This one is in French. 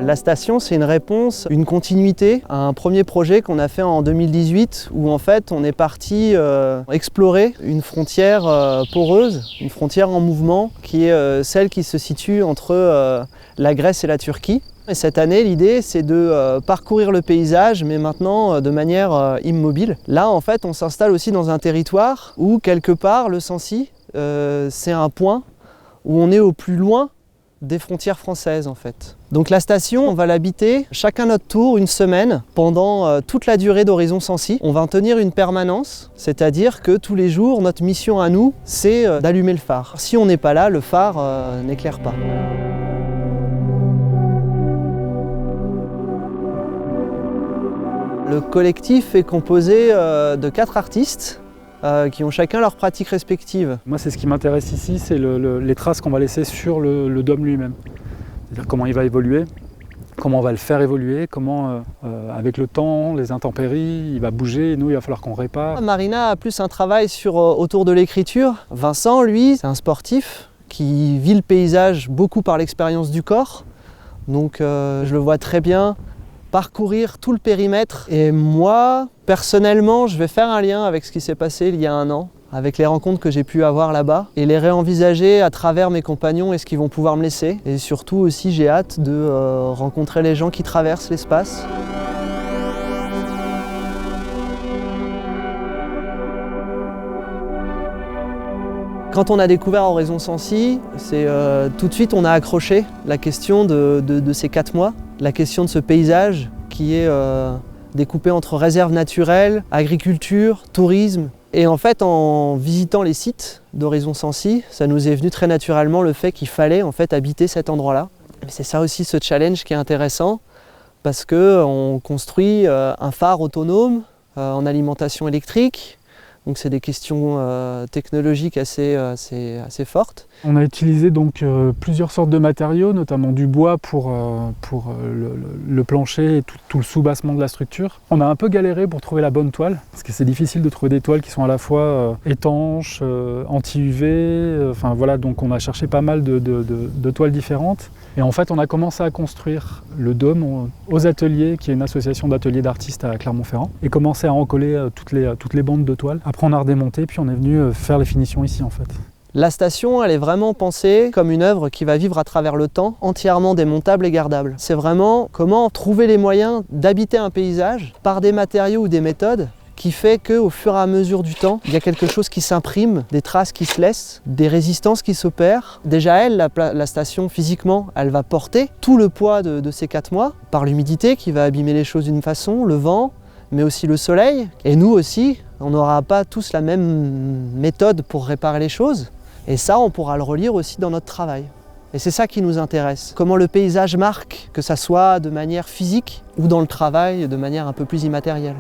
La station, c'est une réponse, une continuité à un premier projet qu'on a fait en 2018 où en fait on est parti explorer une frontière poreuse, une frontière en mouvement qui est celle qui se situe entre la Grèce et la Turquie. Et cette année, l'idée, c'est de parcourir le paysage, mais maintenant de manière immobile. Là, en fait, on s'installe aussi dans un territoire où, quelque part, le Sancy, c'est un point où on est au plus loin des frontières françaises, en fait. Donc la station, on va l'habiter chacun notre tour une semaine pendant toute la durée d'Horizon Sancy. On va en tenir une permanence, c'est-à-dire que tous les jours, notre mission à nous, c'est d'allumer le phare. Si on n'est pas là, le phare n'éclaire pas. Le collectif est composé de 4 artistes qui ont chacun leur pratique respective. Moi, c'est ce qui m'intéresse ici, c'est les traces qu'on va laisser sur le dôme lui-même. C'est-à-dire comment il va évoluer, comment on va le faire évoluer, comment avec le temps, les intempéries, il va bouger, et nous, il va falloir qu'on répare. Marina a plus un travail autour de l'écriture. Vincent, lui, c'est un sportif qui vit le paysage beaucoup par l'expérience du corps. Donc je le vois très bien parcourir tout le périmètre. Et moi, personnellement, je vais faire un lien avec ce qui s'est passé il y a un an, avec les rencontres que j'ai pu avoir là-bas, et les réenvisager à travers mes compagnons et ce qu'ils vont pouvoir me laisser. Et surtout aussi, j'ai hâte de rencontrer les gens qui traversent l'espace. Quand on a découvert Horizon Sancy, c'est tout de suite on a accroché la question de ces 4 mois, la question de ce paysage qui est découpé entre réserves naturelles, agriculture, tourisme. Et en fait, en visitant les sites d'Horizon Sancy, ça nous est venu très naturellement le fait qu'il fallait en fait habiter cet endroit-là. C'est ça aussi ce challenge qui est intéressant, parce qu'on construit un phare autonome en alimentation électrique. Donc c'est des questions technologiques assez fortes. On a utilisé donc plusieurs sortes de matériaux, notamment du bois pour le plancher et tout le soubassement de la structure. On a un peu galéré pour trouver la bonne toile, parce que c'est difficile de trouver des toiles qui sont à la fois étanches, anti-UV, enfin voilà, donc on a cherché pas mal de toiles différentes. Et en fait, on a commencé à construire le dôme aux ateliers, qui est une association d'ateliers d'artistes à Clermont-Ferrand, et commencé à recoller toutes les bandes de toiles. Après, on a redémonté, puis on est venu faire les finitions ici, en fait. La station, elle est vraiment pensée comme une œuvre qui va vivre à travers le temps, entièrement démontable et gardable. C'est vraiment comment trouver les moyens d'habiter un paysage par des matériaux ou des méthodes qui fait qu'au fur et à mesure du temps, il y a quelque chose qui s'imprime, des traces qui se laissent, des résistances qui s'opèrent. Déjà la station, physiquement, elle va porter tout le poids de ces 4 mois, par l'humidité qui va abîmer les choses d'une façon, le vent, mais aussi le soleil. Et nous aussi, on n'aura pas tous la même méthode pour réparer les choses. Et ça, on pourra le relire aussi dans notre travail. Et c'est ça qui nous intéresse. Comment le paysage marque, que ça soit de manière physique ou dans le travail de manière un peu plus immatérielle.